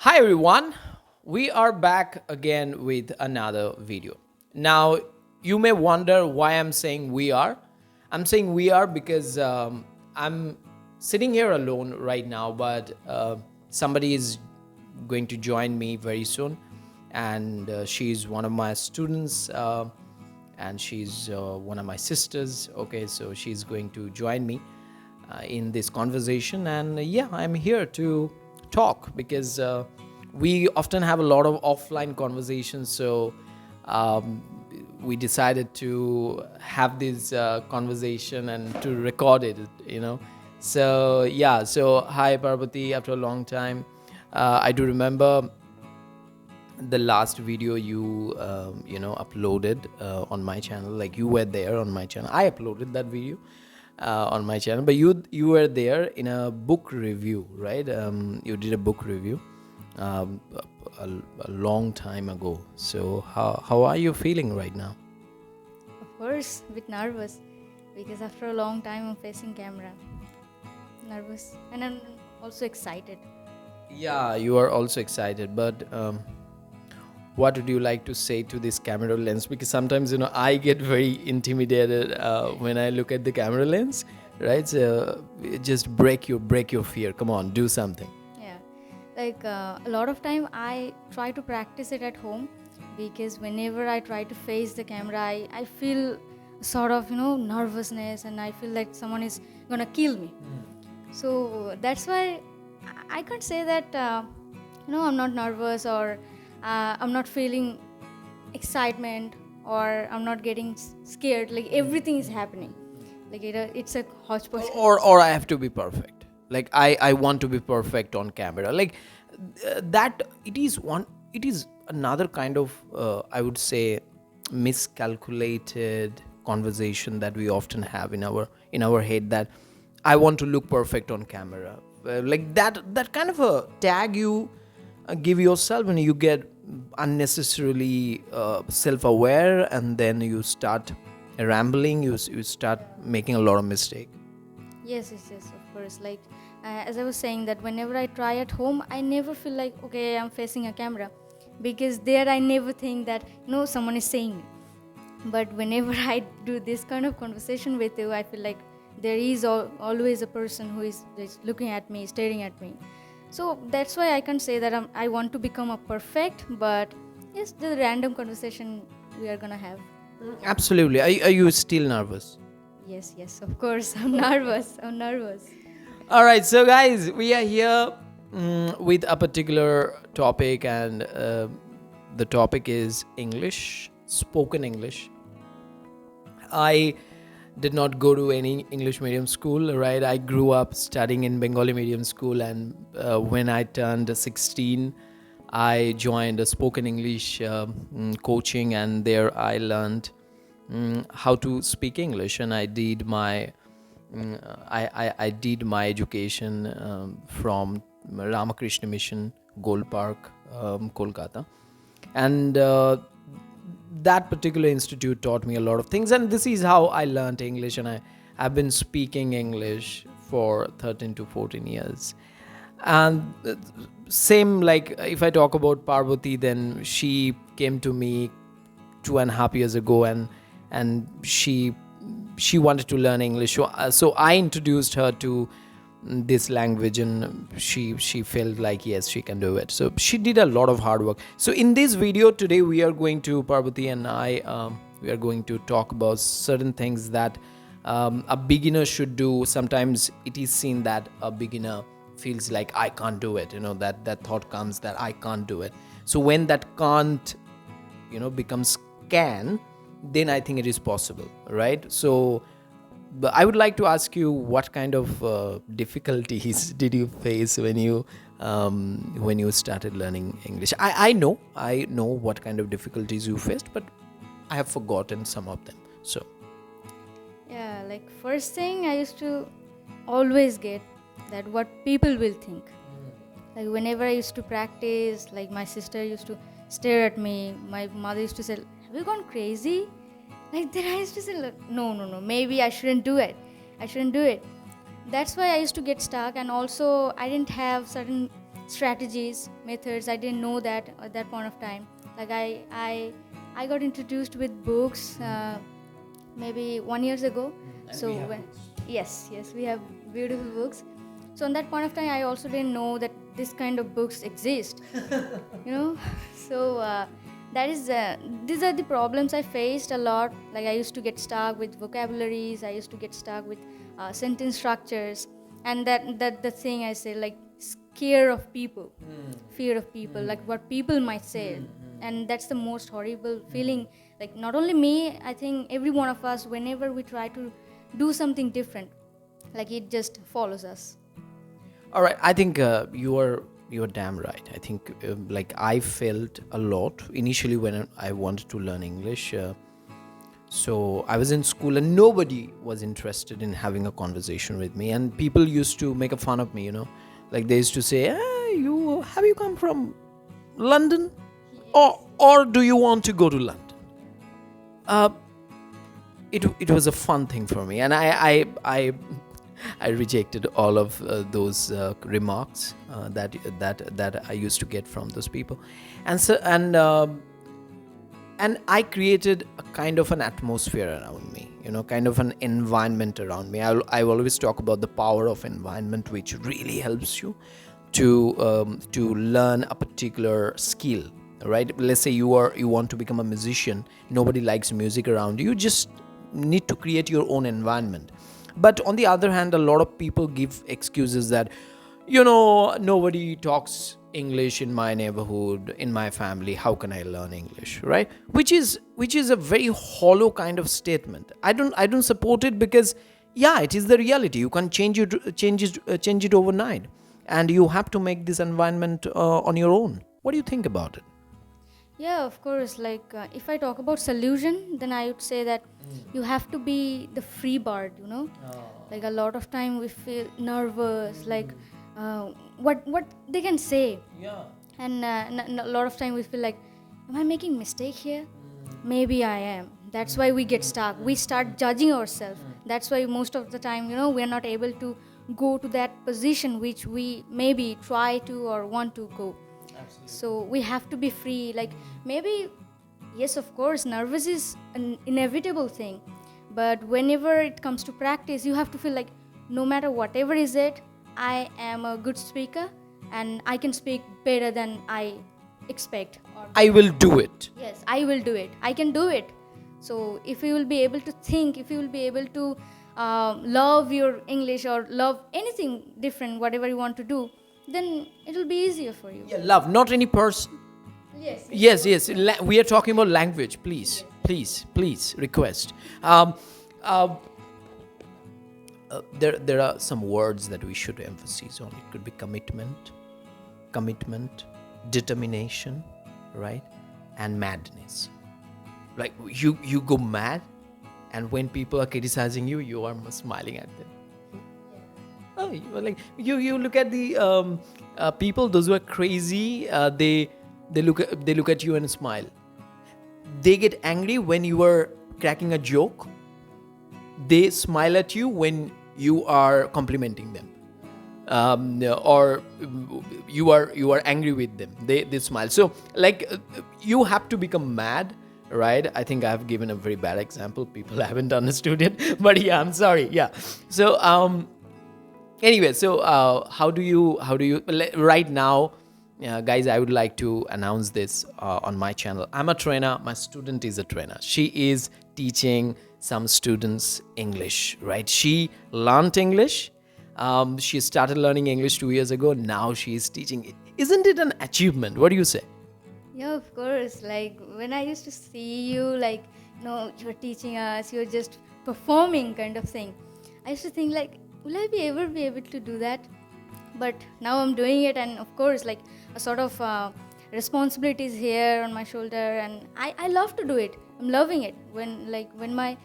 Hi everyone, we are back again with another video. Now, you may wonder why I'm saying we are. I'm saying we are because I'm sitting here alone right now, but somebody is going to join me very soon, and she's one of my students. And she's one of my sisters. Okay, so she's going to join me in this conversation, and yeah, I'm here to talk because we often have a lot of offline conversations. So um, we decided to have this conversation and to record it. So yeah, so hi Parvati, after a long time. I do remember the last video you uploaded on my channel. Like, you were there on my channel. I uploaded that video on my channel, but you were there in a book review, right? You did a book review um, a, a long time ago. So how are you feeling right now? Of course, a bit nervous because after a long time I'm facing camera. Nervous and I'm also excited. Yeah, you are also excited, but what would you like to say to this camera lens? Because sometimes I get very intimidated when I look at the camera lens, right? So just break your fear. Come on, do something. Yeah, like a lot of time I try to practice it at home because whenever I try to face the camera, I feel sort of nervousness and I feel like someone is gonna kill me. So that's why I can't say that I'm not nervous or I'm not feeling excitement or I'm not getting scared. Like everything is happening. Like it's a hodgepodge. Or I have to be perfect. Like, I want to be perfect on camera. Like, that it is another kind of I would say miscalculated conversation that we often have in our head, that I want to look perfect on camera. Like, that kind of a tag you give yourself when you get unnecessarily self-aware, and then you start rambling. You start making a lot of mistake. Yes, of course. Like as I was saying, that whenever I try at home, I never feel like okay, I'm facing a camera, because there I never think that someone is saying me. But whenever I do this kind of conversation with you, I feel like there is always a person who is just looking at me, staring at me. So that's why I can say that I want to become a perfect, but yes, the random conversation we are gonna have. Absolutely. Are you still nervous? Yes, of course. I'm nervous. I'm nervous. All right, so guys, we are here with a particular topic, and the topic is English, spoken English. I did not go to any English medium school, right? I grew up studying in Bengali medium school, and when I turned 16, I joined a spoken English coaching, and there I learned how to speak English, and I did my education from Ramakrishna Mission, Gold Park, Kolkata, and that particular institute taught me a lot of things, and this is how I learned English, and I've been speaking English for 13 to 14 years. And same, like, if I talk about Parvati, then she came to me 2.5 years ago, and she wanted to learn English. So I introduced her to this language, and she felt like yes, she can do it. So she did a lot of hard work. So in this video today, we are going to, Parvati and I, we are going to talk about certain things that a beginner should do. Sometimes it is seen that a beginner feels like I can't do it. That thought comes that I can't do it. So when that can't becomes can, then I think it is possible, right? So but I would like to ask you, what kind of difficulties did you face when you started learning English? I know what kind of difficulties you faced, but I have forgotten some of them. So Yeah, like first thing I used to always get that what people will think. Like whenever I used to practice, like my sister used to stare at me. My mother used to say, "Have you gone crazy?" Like then I used to say, like, no. Maybe I shouldn't do it. I shouldn't do it. That's why I used to get stuck, and also I didn't have certain strategies, methods. I didn't know that at that point of time. Like I got introduced with books maybe 1 years ago. And So we have when, books. yes, we have beautiful books. So on that point of time, I also didn't know that this kind of books exist. you know, so that is these are the problems I faced a lot. Like I used to get stuck with vocabularies. I used to get stuck with sentence structures, and that the thing I say, like scare of people, fear of people, like what people might say. And that's the most horrible feeling. Like not only me, I think every one of us, whenever we try to do something different, like it just follows us. All right, I think you are damn right. I think like I felt a lot initially when I wanted to learn English. So I was in school and nobody was interested in having a conversation with me, and people used to make a fun of me. Like they used to say, "Hey, you come from London, or do you want to go to London?" Uh, it was a fun thing for me, and I rejected all of those remarks that I used to get from those people, and I created a kind of an atmosphere around me, kind of an environment around me. I always talk about the power of environment, which really helps you to learn a particular skill, right? Let's say you want to become a musician. Nobody likes music around you. You just need to create your own environment. But on the other hand, a lot of people give excuses that, nobody talks English in my neighborhood, in my family. How can I learn English, right? Which is a very hollow kind of statement. I don't support it, because yeah, it is the reality. You can't change it overnight, and you have to make this environment on your own. What do you think about it? Yeah, of course. Like, if I talk about solution, then I would say that you have to be the free bird. Like a lot of time we feel nervous, like what they can say, Yeah. and a lot of time we feel like, am I making mistake here? Maybe I am. That's why we get stuck. We start judging ourselves. That's why most of the time, we're not able to go to that position which we maybe try to or want to go. So we have to be free. Like maybe, yes, of course, nervous is an inevitable thing. But whenever it comes to practice, you have to feel like no matter whatever is it, I am a good speaker and I can speak better than I expect. Or I will do it. yes, I will do it. I can do it. So if you will be able to think, if you will be able to love your English or love anything different, whatever you want to do, then it will be easier for you. Yeah, love, not any person. Yes. Yes. We are talking about language. Please, request. There are some words that we should emphasize on. It could be commitment, determination, right, and madness. Like you go mad, and when people are criticizing you, you are smiling at them. Oh, you look at the people, those who are crazy. They look at you and smile. They get angry when you are cracking a joke. They smile at you when you are complimenting them, or you are angry with them. They smile. So like you have to become mad, right? I think I have given a very bad example. People haven't understood it, but yeah, I'm sorry. Yeah. So anyway, so how do you right now, guys, I would like to announce this on my channel. I'm a trainer. My student is a trainer. She is teaching some students English, right? She learned English. She started learning English 2 years ago. Now she is teaching it. Isn't it an achievement? What do you say? Yeah, of course. Like when I used to see you, like, you're teaching us, you're just performing kind of thing. I used to think like, will I ever be able to do that? But now I'm doing it, and of course, like a sort of responsibility is here on my shoulder, and I love to do it. I'm loving it. When my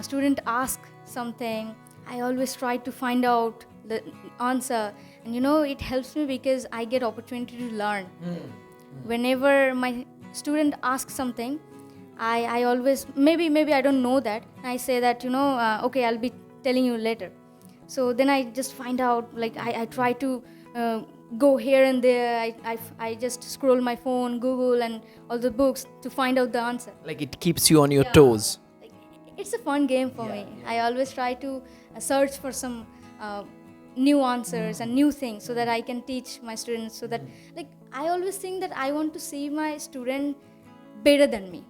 student asks something, I always try to find out the answer, and it helps me because I get opportunity to learn. Whenever my student asks something, I always maybe I don't know that. I say that okay, I'll be telling you later. So then I just find out, like I try to go here and there. I just scroll my phone, Google, and all the books to find out the answer. Like it keeps you on your toes. Like, it's a fun game for me. I always try to search for some new answers and new things so that I can teach my students. So that, like, I always think that I want to see my student better than me.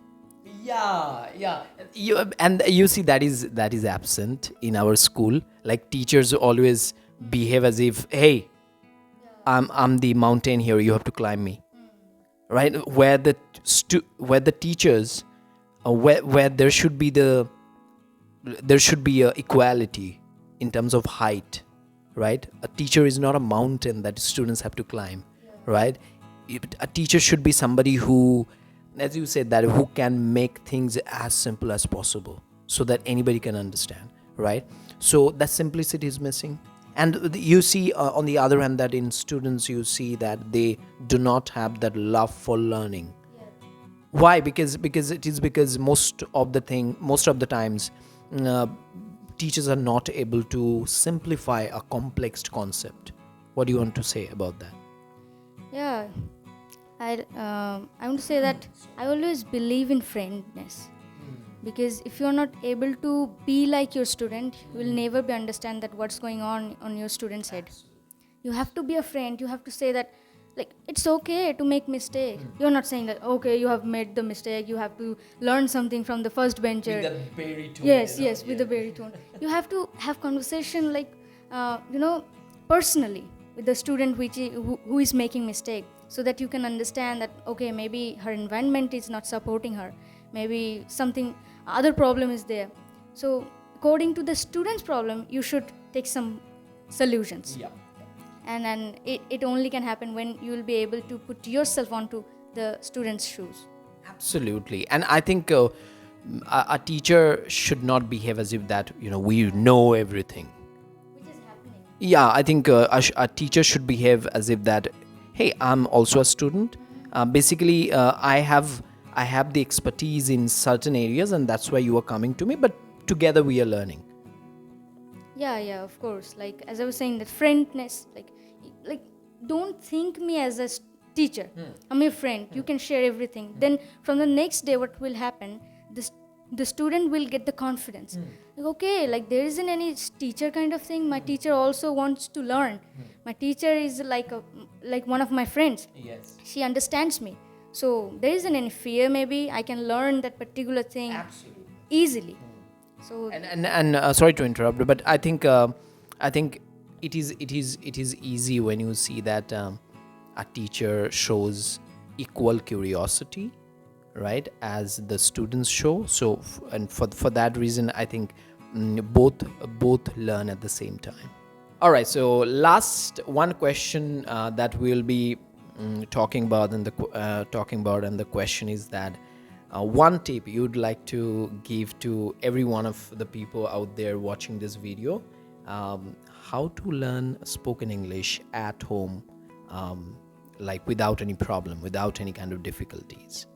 Yeah. You see that is absent in our school. Like teachers always behave as if, hey, I'm the mountain here. You have to climb me, right? Where the teachers, where there should be a equality in terms of height, right? A teacher is not a mountain that students have to climb, right? A teacher should be somebody who, as you said, that who can make things as simple as possible so that anybody can understand, right? So that simplicity is missing. And you see on the other hand that in students you see that they do not have that love for learning. Why? Because most of the times teachers are not able to simplify a complex concept. What do you want to say about that? Yeah, I want to say that I always believe in friendness, because if you're not able to be like your student, you will never be understand that what's going on your student's head. You have to be a friend. You have to say that, like, it's okay to make mistake. You're not saying that, okay, you have made the mistake, you have to learn something from the first bencher. With that baritone. Yes, with the baritone. You have to have conversation, like, personally with the student who is making mistake, so that you can understand that, okay, maybe her environment is not supporting her, maybe something other problem is there. So according to the student's problem, you should take some solutions. Yeah. And it only can happen when you will be able to put yourself onto the student's shoes. Absolutely. And I think a teacher should not behave as if that, we know everything. Which is happening. Yeah, I think a teacher should behave as if that, hey, I'm also a student. Basically, I have the expertise in certain areas, and that's why you are coming to me. But together we are learning. Yeah, of course. Like, as I was saying, that friendness, like don't think me as a teacher. I'm your friend. You can share everything. Then from the next day, what will happen? The student will get the confidence. Like, okay, like there isn't any teacher kind of thing. My teacher also wants to learn. My teacher is like one of my friends. Yes. She understands me. So there isn't any fear. Maybe I can learn that particular thing easily. So And sorry to interrupt, but I think it is easy when you see that a teacher shows equal curiosity, right, as the students show. So and for that reason, I think both learn at the same time. All right. So last one question that we'll be talking about, and the question is that. One tip you'd like to give to every one of the people out there watching this video, how to learn spoken English at home, like without any problem, without any kind of difficulties.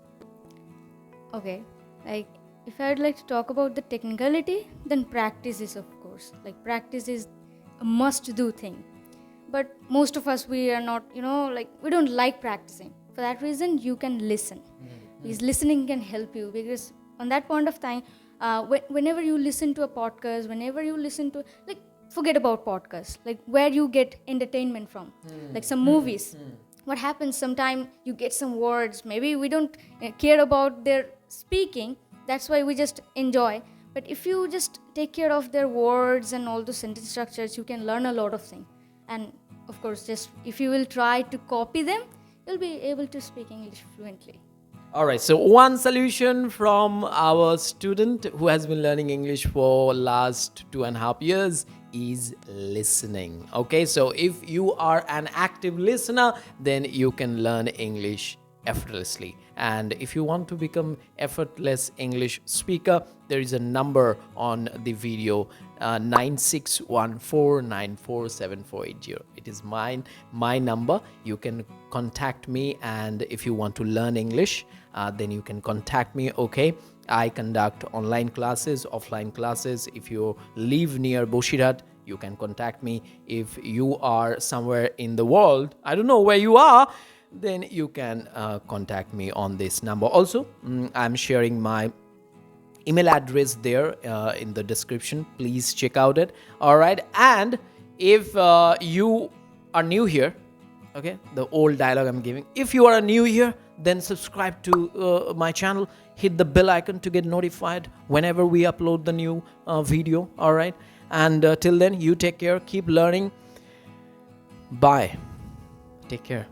okay, like if I would like to talk about the technicality, then practice is, of course, like practice is a must-do thing. But most of us, we are not, like we don't like practicing. For that reason, you can listen. Because listening can help you, because on that point of time, whenever you listen to a podcast, whenever you listen to, like, forget about podcasts, like where you get entertainment from, like some movies. What happens sometimes, you get some words, maybe we don't care about their speaking, that's why we just enjoy. But if you just take care of their words and all the sentence structures, you can learn a lot of things. And of course, just if you will try to copy them, you'll be able to speak English fluently. All right. So one solution from our student who has been learning English for last 2.5 years is listening. Okay. So if you are an active listener, then you can learn English effortlessly. And if you want to become effortless English speaker, there is a number on the video, 9614947480. It is my number. You can contact me, and if you want to learn English, then you can contact me. Okay, I conduct online classes, offline classes. If you live near Boshirat, You can contact me. If you are somewhere in the world, I don't know where you are, then you can contact me on this number. Also, I'm sharing my email address there in the description. Please check out it. All right. And if you are new here, okay, the old dialogue I'm giving, if you are new here, then subscribe to my channel, hit the bell icon to get notified whenever we upload the new video. All right. And till then, you take care, keep learning. Bye. Take care.